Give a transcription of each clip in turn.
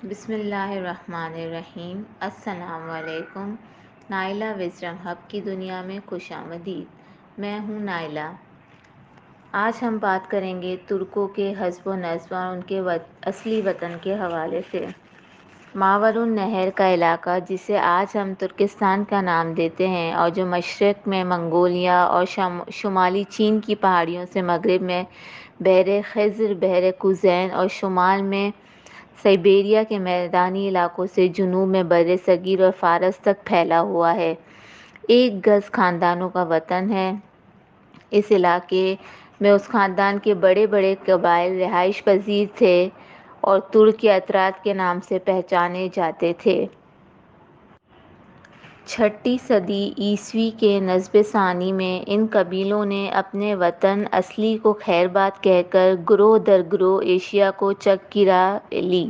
بسم اللہ الرحمن الرحیم۔ السلام علیکم۔ نائلہ وزڈم ہب کی دنیا میں خوش آمدید۔ میں ہوں نائلہ۔ آج ہم بات کریں گے ترکوں کے حزب و نصب اور ان کے اصلی وطن کے حوالے سے۔ ماورالنہر نہر کا علاقہ جسے آج ہم ترکستان کا نام دیتے ہیں اور جو مشرق میں منگولیا اور شمالی چین کی پہاڑیوں سے مغرب میں بحر خزر، بحر قزوین اور شمال میں سائبیریا کے میدانی علاقوں سے جنوب میں بر صغیر اور فارس تک پھیلا ہوا ہے، ایک گز خاندانوں کا وطن ہے۔ اس علاقے میں اس خاندان کے بڑے بڑے قبائل رہائش پذیر تھے اور ترک یا اتراک کے نام سے پہچانے جاتے تھے۔ چھٹی صدی عیسوی کے نصب ثانی میں ان قبیلوں نے اپنے وطن اصلی کو خیرباد کہہ کر گروہ در گروہ ایشیا کو چک کی راہ لی۔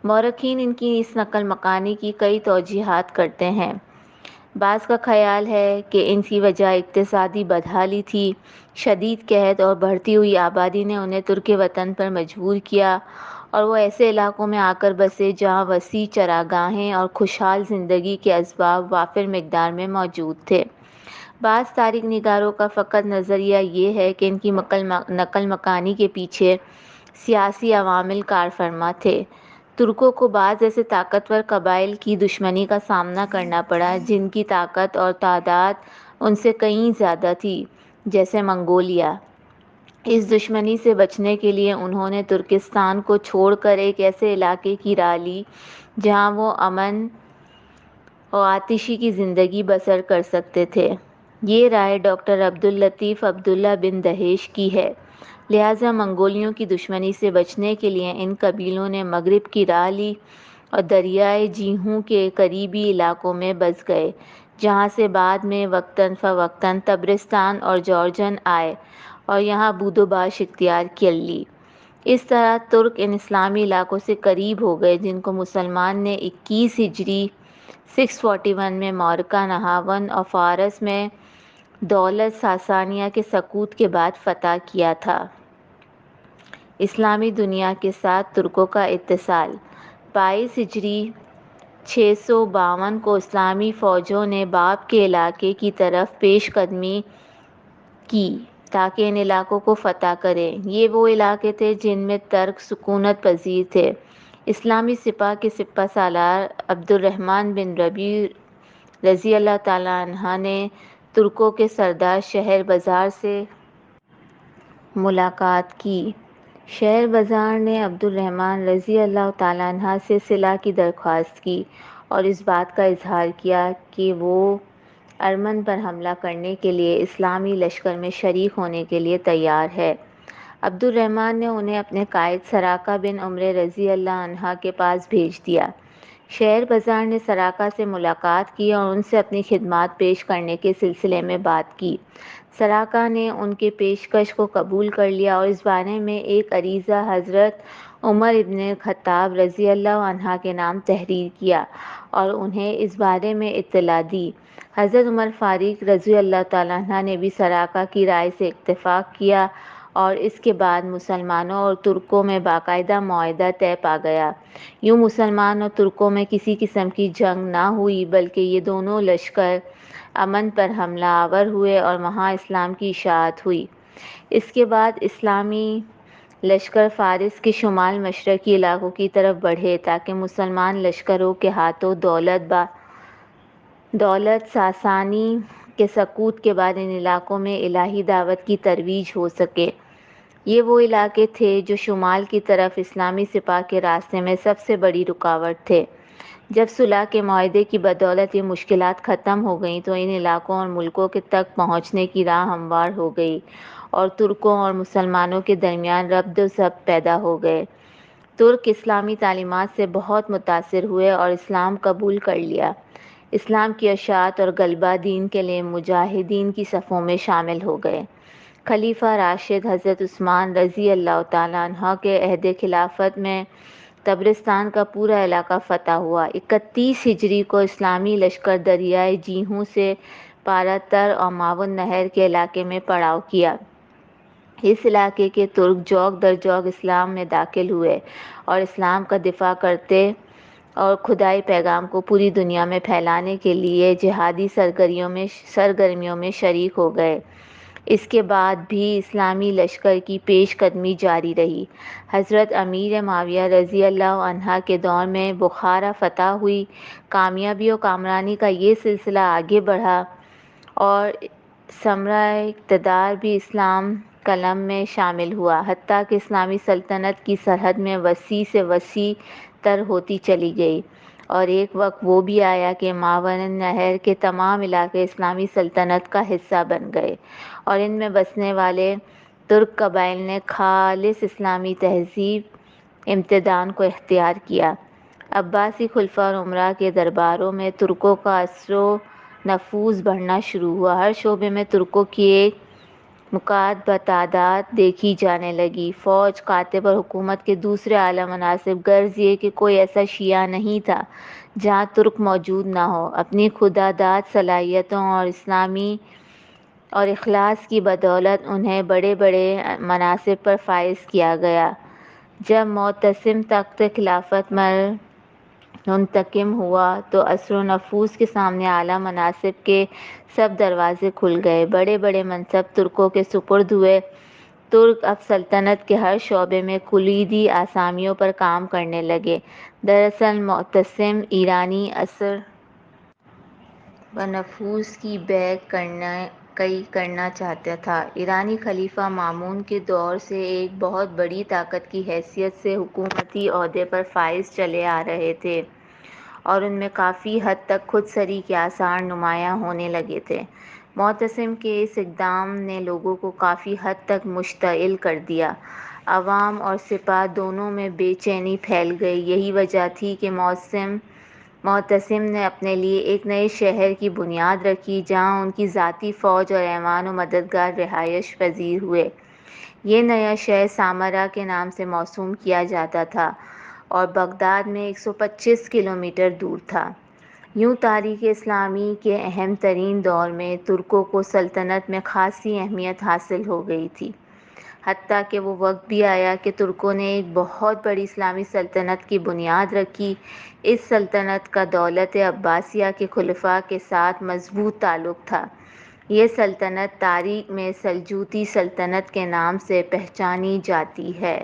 مورخین ان کی اس نقل مکانی کی کئی توجیہات کرتے ہیں۔ بعض کا خیال ہے کہ ان کی وجہ اقتصادی بدحالی تھی۔ شدید قحط اور بڑھتی ہوئی آبادی نے انہیں ترک وطن پر مجبور کیا اور وہ ایسے علاقوں میں آ کر بسے جہاں وسیع چراگاہیں اور خوشحال زندگی کے اسباب وافر مقدار میں موجود تھے۔ بعض تاریخ نگاروں کا فقط نظریہ یہ ہے کہ ان کی نقل مکانی کے پیچھے سیاسی عوامل کار فرما تھے۔ ترکوں کو بعض ایسے طاقتور قبائل کی دشمنی کا سامنا کرنا پڑا جن کی طاقت اور تعداد ان سے کہیں زیادہ تھی، جیسے منگولیا۔ اس دشمنی سے بچنے کے لیے انہوں نے ترکستان کو چھوڑ کر ایک ایسے علاقے کی راہ لی جہاں وہ امن و آتشی کی زندگی بسر کر سکتے تھے۔ یہ رائے ڈاکٹر عبداللطیف عبداللہ بن دہیش کی ہے۔ لہٰذا منگولیوں کی دشمنی سے بچنے کے لیے ان قبیلوں نے مغرب کی راہ لی اور دریائے جیحون کے قریبی علاقوں میں بس گئے، جہاں سے بعد میں وقتاً فوقتاً تبرستان اور جورجن آئے اور یہاں بود و باش اختیار کر لی۔ اس طرح ترک ان اسلامی علاقوں سے قریب ہو گئے جن کو مسلمان نے 21 ہجری 641 میں مورکہ نہاون اور فارس میں دولت ساسانیہ کے سقوط کے بعد فتح کیا تھا۔ اسلامی دنیا کے ساتھ ترکوں کا اتصال 22 ہجری 652 کو اسلامی فوجوں نے باب کے علاقے کی طرف پیش قدمی کی تاکہ ان علاقوں کو فتح کریں۔ یہ وہ علاقے تھے جن میں ترک سکونت پذیر تھے۔ اسلامی سپاہ کے سپہ سالار عبد الرحمن بن ربیع رضی اللہ تعالیٰ عنہ نے ترکوں کے سردار شہر بزار سے ملاقات کی۔ شہر بزار نے عبد الرحمن رضی اللہ تعالیٰ عنہ سے صلح کی درخواست کی اور اس بات کا اظہار کیا کہ وہ ارمن پر حملہ کرنے کے لیے اسلامی لشکر میں شریک ہونے کے لیے تیار ہے۔ عبد الرحمن نے انہیں اپنے قائد سراقہ بن عمر رضی اللہ عنہ کے پاس بھیج دیا۔ شہر بزار نے سراقہ سے ملاقات کی اور ان سے اپنی خدمات پیش کرنے کے سلسلے میں بات کی۔ سراقہ نے ان کے پیشکش کو قبول کر لیا اور اس بارے میں ایک عریضہ حضرت عمر ابن خطاب رضی اللہ عنہ کے نام تحریر کیا اور انہیں اس بارے میں اطلاع دی۔ حضرت عمر فاروق رضی اللہ تعالیٰ عنہ نے بھی سراقہ کی رائے سے اتفاق کیا اور اس کے بعد مسلمانوں اور ترکوں میں باقاعدہ معاہدہ طے پا گیا۔ یوں مسلمان اور ترکوں میں کسی قسم کی جنگ نہ ہوئی بلکہ یہ دونوں لشکر امن پر حملہ آور ہوئے اور وہاں اسلام کی اشاعت ہوئی۔ اس کے بعد اسلامی لشکر فارس کے شمال مشرقی علاقوں کی طرف بڑھے تاکہ مسلمان لشکروں کے ہاتھوں دولت ساسانی کے سقوط کے بعد ان علاقوں میں الہی دعوت کی ترویج ہو سکے۔ یہ وہ علاقے تھے جو شمال کی طرف اسلامی سپاہ کے راستے میں سب سے بڑی رکاوٹ تھے۔ جب صلح کے معاہدے کی بدولت یہ مشکلات ختم ہو گئیں تو ان علاقوں اور ملکوں تک پہنچنے کی راہ ہموار ہو گئی اور ترکوں اور مسلمانوں کے درمیان ربط و ضبط پیدا ہو گئے۔ ترک اسلامی تعلیمات سے بہت متاثر ہوئے اور اسلام قبول کر لیا۔ اسلام کی اشاعت اور غلبہ دین کے لیے مجاہدین کی صفوں میں شامل ہو گئے۔ خلیفہ راشد حضرت عثمان رضی اللہ تعالیٰ عنہ کے عہد خلافت میں تبرستان کا پورا علاقہ فتح ہوا۔ 31 ہجری کو اسلامی لشکر دریائے جیحون سے پارا تر اور ماون نہر کے علاقے میں پڑاؤ کیا۔ اس علاقے کے ترک جوگ در جوگ اسلام میں داخل ہوئے اور اسلام کا دفاع کرتے اور خدائی پیغام کو پوری دنیا میں پھیلانے کے لیے جہادی سرگرمیوں میں شریک ہو گئے۔ اس کے بعد بھی اسلامی لشکر کی پیش قدمی جاری رہی۔ حضرت امیر معاویہ رضی اللہ عنہ کے دور میں بخارا فتح ہوئی۔ کامیابی و کامرانی کا یہ سلسلہ آگے بڑھا اور ثمرہ اقتدار بھی اسلام قلم میں شامل ہوا، حتیٰ کہ اسلامی سلطنت کی سرحد میں وسیع سے وسیع تر ہوتی چلی گئی، اور ایک وقت وہ بھی آیا کہ ماوراء نہر کے تمام علاقے اسلامی سلطنت کا حصہ بن گئے، اور ان میں بسنے والے ترک قبائل نے خالص اسلامی تہذیب امتدان کو اختیار کیا۔ عباسی خلفاء اور امراء کے درباروں میں ترکوں کا اثر و نفوذ بڑھنا شروع ہوا۔ ہر شعبے میں ترکوں کی ایک مقعد بتعداد دیکھی جانے لگی۔ فوج، کاتب اور حکومت کے دوسرے اعلیٰ مناصب، غرض یہ کہ کوئی ایسا شیعہ نہیں تھا جہاں ترک موجود نہ ہو۔ اپنی خودداد صلاحیتوں اور اخلاص کی بدولت انہیں بڑے بڑے مناصب پر فائز کیا گیا۔ جب معتصم تخت خلافت منتقم ہوا تو اثر و نفوذ کے سامنے اعلیٰ مناصب کے سب دروازے کھل گئے، بڑے بڑے منصب ترکوں کے سپرد ہوئے۔ ترک اب سلطنت کے ہر شعبے میں کلیدی اسامیوں پر کام کرنے لگے۔ دراصل معتصم ایرانی اثر و نفوذ کی بیک کرنا چاہتا تھا۔ ایرانی خلیفہ مامون کے دور سے ایک بہت بڑی طاقت کی حیثیت سے حکومتی عہدے پر فائز چلے آ رہے تھے، اور ان میں کافی حد تک خود سری کے آثار نمایاں ہونے لگے تھے۔ معتصم کے اس اقدام نے لوگوں کو کافی حد تک مشتعل کر دیا۔ عوام اور سپاہ دونوں میں بے چینی پھیل گئی۔ یہی وجہ تھی کہ معتصم نے اپنے لیے ایک نئے شہر کی بنیاد رکھی جہاں ان کی ذاتی فوج اور اعوان و مددگار رہائش پذیر ہوئے۔ یہ نیا شہر سامرا کے نام سے موسوم کیا جاتا تھا اور بغداد میں 125 کلومیٹر دور تھا۔ یوں تاریخ اسلامی کے اہم ترین دور میں ترکوں کو سلطنت میں خاصی اہمیت حاصل ہو گئی تھی، حتیٰ کہ وہ وقت بھی آیا کہ ترکوں نے ایک بہت بڑی اسلامی سلطنت کی بنیاد رکھی۔ اس سلطنت کا دولت عباسیہ کے خلفاء کے ساتھ مضبوط تعلق تھا۔ یہ سلطنت تاریخ میں سلجوقی سلطنت کے نام سے پہچانی جاتی ہے۔